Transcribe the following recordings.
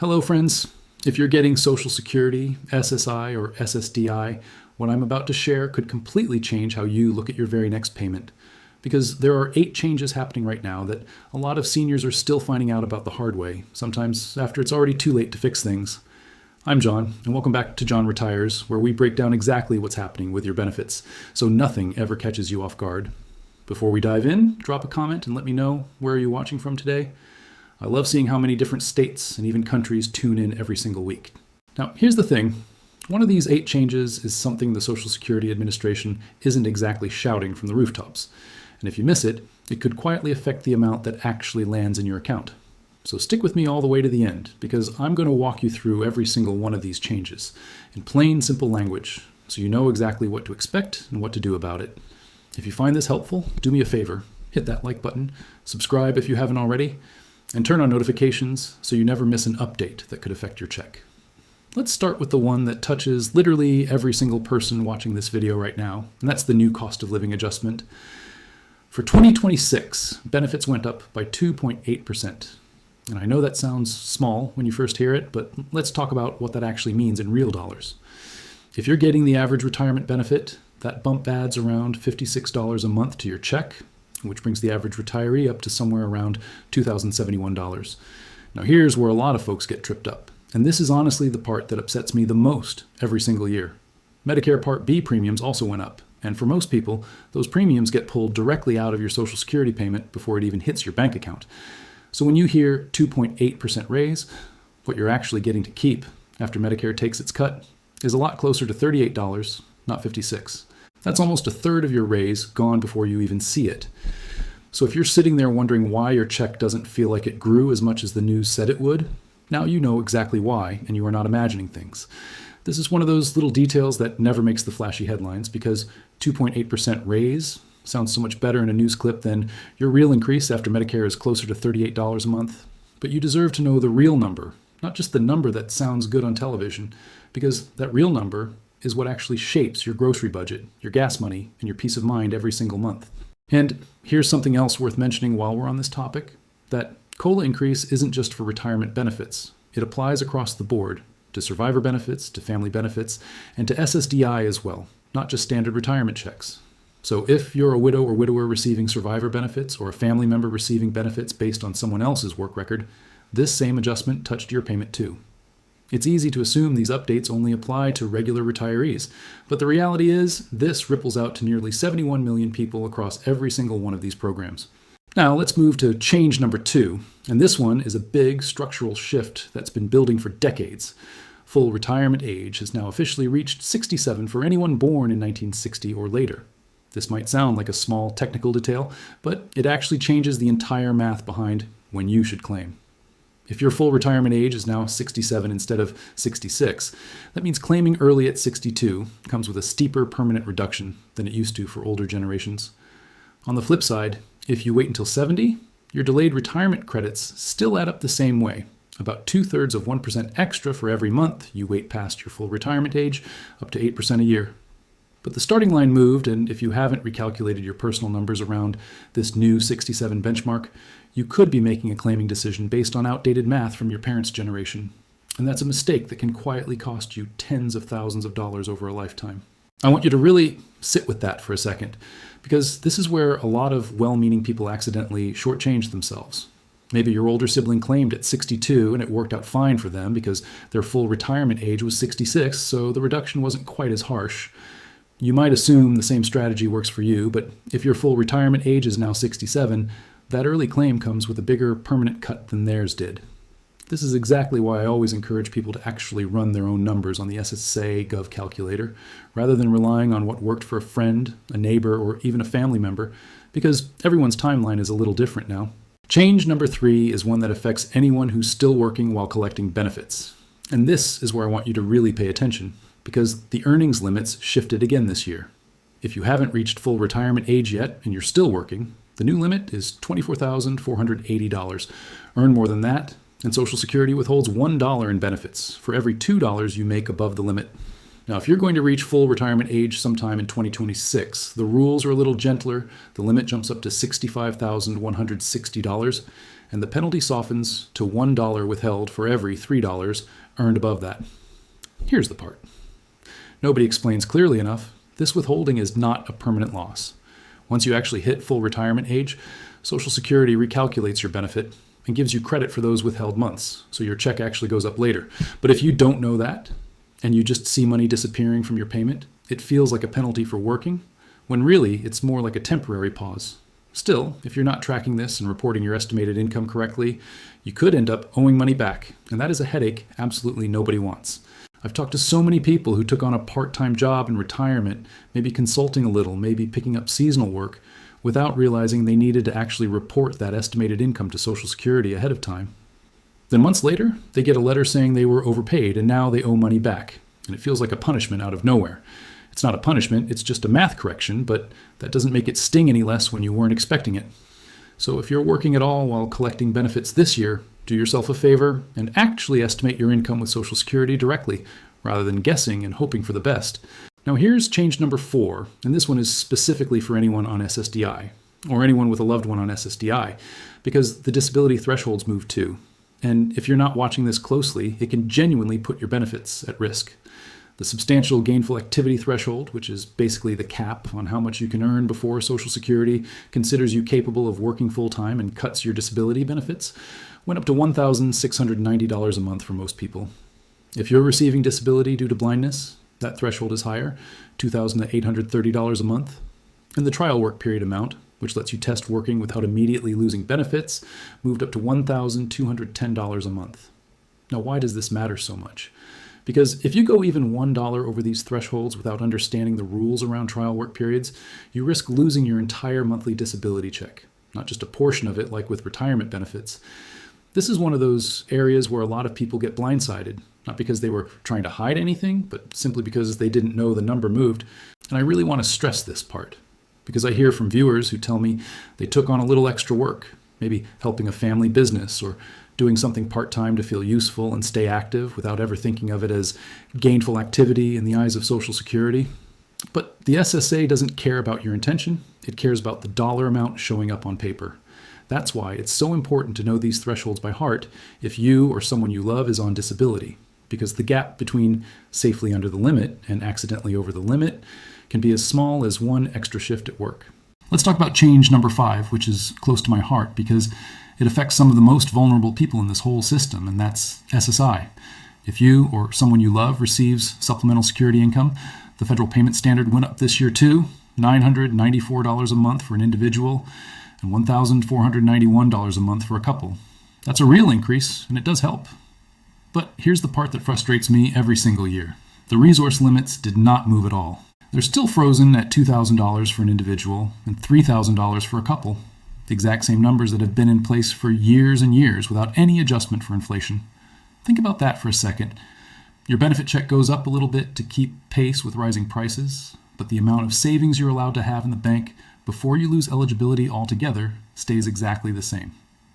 Hello, friends. If you're getting Social Security, SSI, or SSDI, what I'm about to share could completely change how you look at your very next payment. Because there are 8 changes happening right now that a lot of seniors are still finding out about the hard way, sometimes after it's already too late to fix things. I'm John, and welcome back to John Retires, where we break down exactly what's happening with your benefits, so nothing ever catches you off guard. Before we dive in, drop a comment and let me know where are you watching from today. I love seeing how many different states and even countries tune in every single week. Now, here's the thing. One of these 8 changes is something the Social Security Administration isn't exactly shouting from the rooftops. And if you miss it, it could quietly affect the amount that actually lands in your account. So stick with me all the way to the end, because I'm going to walk you through every single one of these changes in plain, simple language, so you know exactly what to expect and what to do about it. If you find this helpful, do me a favor. Hit that like button, subscribe if you haven't already, and turn on notifications so you never miss an update that could affect your check. Let's start with the one that touches literally every single person watching this video right now, and that's the new cost of living adjustment. For 2026, benefits went up by 2.8%. And I know that sounds small when you first hear it, but let's talk about what that actually means in real dollars. If you're getting the average retirement benefit, that bump adds around $56 a month to your check, which brings the average retiree up to somewhere around $2,071. Now here's where a lot of folks get tripped up, and this is honestly the part that upsets me the most every single year. Medicare Part B premiums also went up, and for most people, those premiums get pulled directly out of your Social Security payment before it even hits your bank account. So when you hear 2.8% raise, what you're actually getting to keep after Medicare takes its cut is a lot closer to $38, not $56. That's almost a third of your raise gone before you even see it. So if you're sitting there wondering why your check doesn't feel like it grew as much as the news said it would, now you know exactly why, and you are not imagining things. This is one of those little details that never makes the flashy headlines, because 2.8% raise sounds so much better in a news clip than your real increase after Medicare is closer to $38 a month. But you deserve to know the real number, not just the number that sounds good on television, because that real number is what actually shapes your grocery budget, your gas money, and your peace of mind every single month. And here's something else worth mentioning while we're on this topic, that COLA increase isn't just for retirement benefits. It applies across the board, to survivor benefits, to family benefits, and to SSDI as well, not just standard retirement checks. So if you're a widow or widower receiving survivor benefits, or a family member receiving benefits based on someone else's work record, this same adjustment touched your payment too. It's easy to assume these updates only apply to regular retirees, but the reality is this ripples out to nearly 71 million people across every single one of these programs. Now let's move to change number 2, and this one is a big structural shift that's been building for decades. Full retirement age has now officially reached 67 for anyone born in 1960 or later. This might sound like a small technical detail, but it actually changes the entire math behind when you should claim. If your full retirement age is now 67 instead of 66, that means claiming early at 62 comes with a steeper permanent reduction than it used to for older generations. On the flip side, if you wait until 70, your delayed retirement credits still add up the same way, about 2/3 of 1% extra for every month you wait past your full retirement age, up to 8% a year. But the starting line moved, and if you haven't recalculated your personal numbers around this new 67 benchmark, you could be making a claiming decision based on outdated math from your parents' generation. And that's a mistake that can quietly cost you tens of thousands of dollars over a lifetime. I want you to really sit with that for a second, because this is where a lot of well-meaning people accidentally shortchange themselves. Maybe your older sibling claimed at 62 and it worked out fine for them because their full retirement age was 66, so the reduction wasn't quite as harsh. You might assume the same strategy works for you, but if your full retirement age is now 67, that early claim comes with a bigger permanent cut than theirs did. This is exactly why I always encourage people to actually run their own numbers on the SSA Gov calculator, rather than relying on what worked for a friend, a neighbor, or even a family member, because everyone's timeline is a little different now. Change number 3 is one that affects anyone who's still working while collecting benefits. And this is where I want you to really pay attention, because the earnings limits shifted again this year. If you haven't reached full retirement age yet and you're still working, the new limit is $24,480. Earn more than that, and Social Security withholds $1 in benefits for every $2 you make above the limit. Now, if you're going to reach full retirement age sometime in 2026, the rules are a little gentler. The limit jumps up to $65,160, and the penalty softens to $1 withheld for every $3 earned above that. Here's the part. Nobody explains clearly enough. This withholding is not a permanent loss. Once you actually hit full retirement age, Social Security recalculates your benefit and gives you credit for those withheld months, so your check actually goes up later. But if you don't know that, and you just see money disappearing from your payment, it feels like a penalty for working, when really it's more like a temporary pause. Still, if you're not tracking this and reporting your estimated income correctly, you could end up owing money back, and that is a headache absolutely nobody wants. I've talked to so many people who took on a part-time job in retirement, maybe consulting a little, maybe picking up seasonal work, without realizing they needed to actually report that estimated income to Social Security ahead of time. Then months later, they get a letter saying they were overpaid and now they owe money back, and it feels like a punishment out of nowhere. It's not a punishment, it's just a math correction, but that doesn't make it sting any less when you weren't expecting it. So if you're working at all while collecting benefits this year, do yourself a favor and actually estimate your income with Social Security directly, rather than guessing and hoping for the best. Now here's change number 4, and this one is specifically for anyone on SSDI, or anyone with a loved one on SSDI, because the disability thresholds move too. And if you're not watching this closely, it can genuinely put your benefits at risk. The substantial gainful activity threshold, which is basically the cap on how much you can earn before Social Security considers you capable of working full-time and cuts your disability benefits, went up to $1,690 a month for most people. If you're receiving disability due to blindness, that threshold is higher, $2,830 a month. And the trial work period amount, which lets you test working without immediately losing benefits, moved up to $1,210 a month. Now, why does this matter so much? Because if you go even $1 over these thresholds without understanding the rules around trial work periods, you risk losing your entire monthly disability check, not just a portion of it like with retirement benefits. This is one of those areas where a lot of people get blindsided, not because they were trying to hide anything, but simply because they didn't know the number moved. And I really want to stress this part, because I hear from viewers who tell me they took on a little extra work, maybe helping a family business or doing something part-time to feel useful and stay active without ever thinking of it as gainful activity in the eyes of Social Security. But the SSA doesn't care about your intention, it cares about the dollar amount showing up on paper. That's why it's so important to know these thresholds by heart if you or someone you love is on disability, because the gap between safely under the limit and accidentally over the limit can be as small as one extra shift at work. Let's talk about change number 5, which is close to my heart because it affects some of the most vulnerable people in this whole system, and that's SSI. If you or someone you love receives supplemental security income, the federal payment standard went up this year too, $994 a month for an individual and $1,491 a month for a couple. That's a real increase, and it does help. But here's the part that frustrates me every single year. The resource limits did not move at all. They're still frozen at $2,000 for an individual and $3,000 for a couple. The exact same numbers that have been in place for years and years without any adjustment for inflation. Think about that for a second. Your benefit check goes up a little bit to keep pace with rising prices, but the amount of savings you're allowed to have in the bank before you lose eligibility altogether stays exactly the same.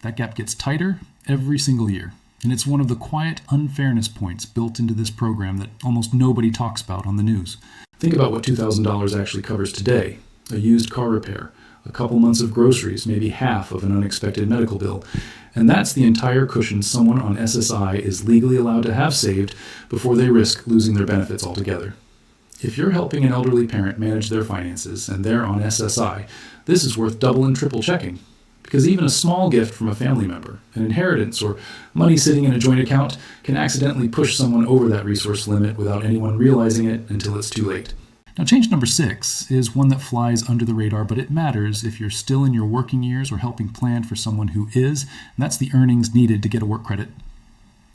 That gap gets tighter every single year, and it's one of the quiet unfairness points built into this program that almost nobody talks about on the news. Think about what $2,000 actually covers today. A used car repair, a couple months of groceries, maybe half of an unexpected medical bill. And that's the entire cushion someone on SSI is legally allowed to have saved before they risk losing their benefits altogether. If you're helping an elderly parent manage their finances and they're on SSI, this is worth double and triple checking. Because even a small gift from a family member, an inheritance, or money sitting in a joint account can accidentally push someone over that resource limit without anyone realizing it until it's too late. Now, change number 6 is one that flies under the radar, but it matters if you're still in your working years or helping plan for someone who is, and that's the earnings needed to get a work credit.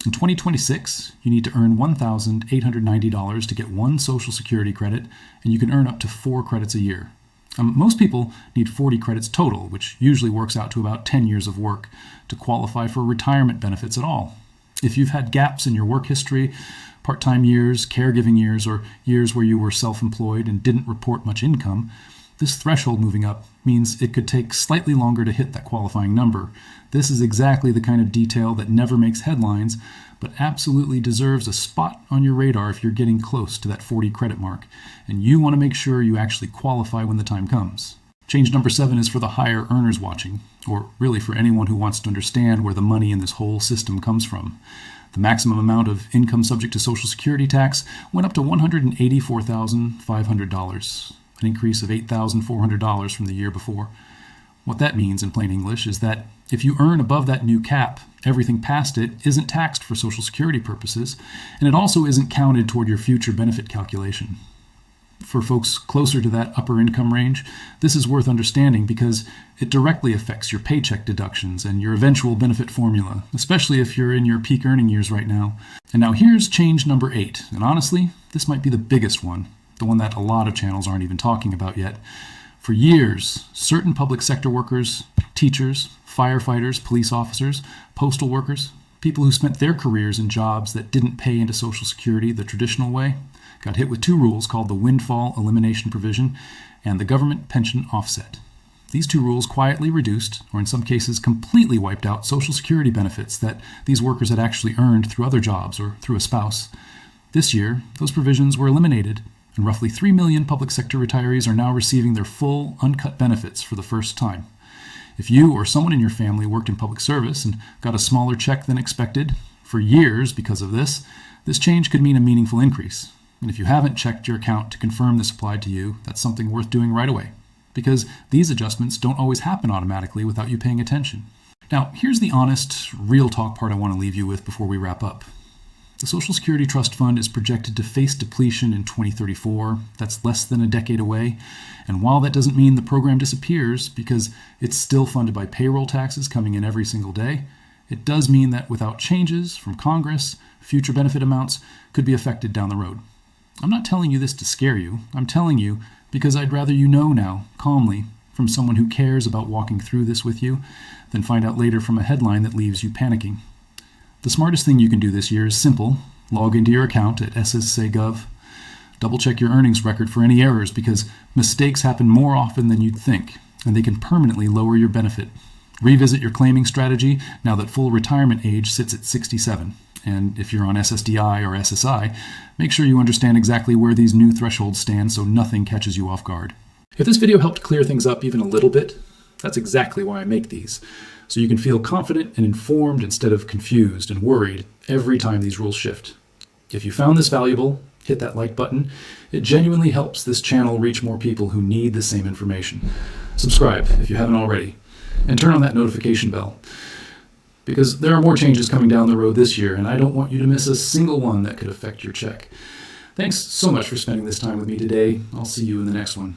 In 2026, you need to earn $1,890 to get one Social Security credit, and you can earn up to 4 credits a year. Most people need 40 credits total, which usually works out to about 10 years of work, to qualify for retirement benefits at all. If you've had gaps in your work history, part-time years, caregiving years, or years where you were self-employed and didn't report much income, this threshold moving up means it could take slightly longer to hit that qualifying number. This is exactly the kind of detail that never makes headlines, but absolutely deserves a spot on your radar if you're getting close to that 40 credit mark, and you want to make sure you actually qualify when the time comes. Change number 7 is for the higher earners watching, or really for anyone who wants to understand where the money in this whole system comes from. The maximum amount of income subject to Social Security tax went up to $184,500, an increase of $8,400 from the year before. What that means in plain English is that if you earn above that new cap, everything past it isn't taxed for Social Security purposes, and it also isn't counted toward your future benefit calculation. For folks closer to that upper income range, this is worth understanding because it directly affects your paycheck deductions and your eventual benefit formula, especially if you're in your peak earning years right now. And now here's change number 8, and honestly, this might be the biggest one, the one that a lot of channels aren't even talking about yet. For years, certain public sector workers, teachers, firefighters, police officers, postal workers, people who spent their careers in jobs that didn't pay into Social Security the traditional way, got hit with 2 rules called the windfall elimination provision and the government pension offset. These 2 rules quietly reduced, or in some cases completely wiped out, Social Security benefits that these workers had actually earned through other jobs or through a spouse. This year, those provisions were eliminated, and roughly 3 million public sector retirees are now receiving their full, uncut benefits for the first time. If you or someone in your family worked in public service and got a smaller check than expected for years because of this change could mean a meaningful increase. And if you haven't checked your account to confirm this applied to you, that's something worth doing right away, because these adjustments don't always happen automatically without you paying attention. Now, here's the honest, real talk part I want to leave you with before we wrap up. The Social Security Trust Fund is projected to face depletion in 2034. That's less than a decade away. And while that doesn't mean the program disappears, because it's still funded by payroll taxes coming in every single day, it does mean that without changes from Congress, future benefit amounts could be affected down the road. I'm not telling you this to scare you. I'm telling you because I'd rather you know now, calmly, from someone who cares about walking through this with you, than find out later from a headline that leaves you panicking. The smartest thing you can do this year is simple. Log into your account at SSA.gov. Double-check your earnings record for any errors because mistakes happen more often than you'd think, and they can permanently lower your benefit. Revisit your claiming strategy now that full retirement age sits at 67. And if you're on SSDI or SSI, make sure you understand exactly where these new thresholds stand so nothing catches you off guard. If this video helped clear things up even a little bit, that's exactly why I make these. So you can feel confident and informed instead of confused and worried every time these rules shift. If you found this valuable, hit that like button. It genuinely helps this channel reach more people who need the same information. Subscribe if you haven't already, and turn on that notification bell, because there are more changes coming down the road this year, and I don't want you to miss a single one that could affect your check. Thanks so much for spending this time with me today. I'll see you in the next one.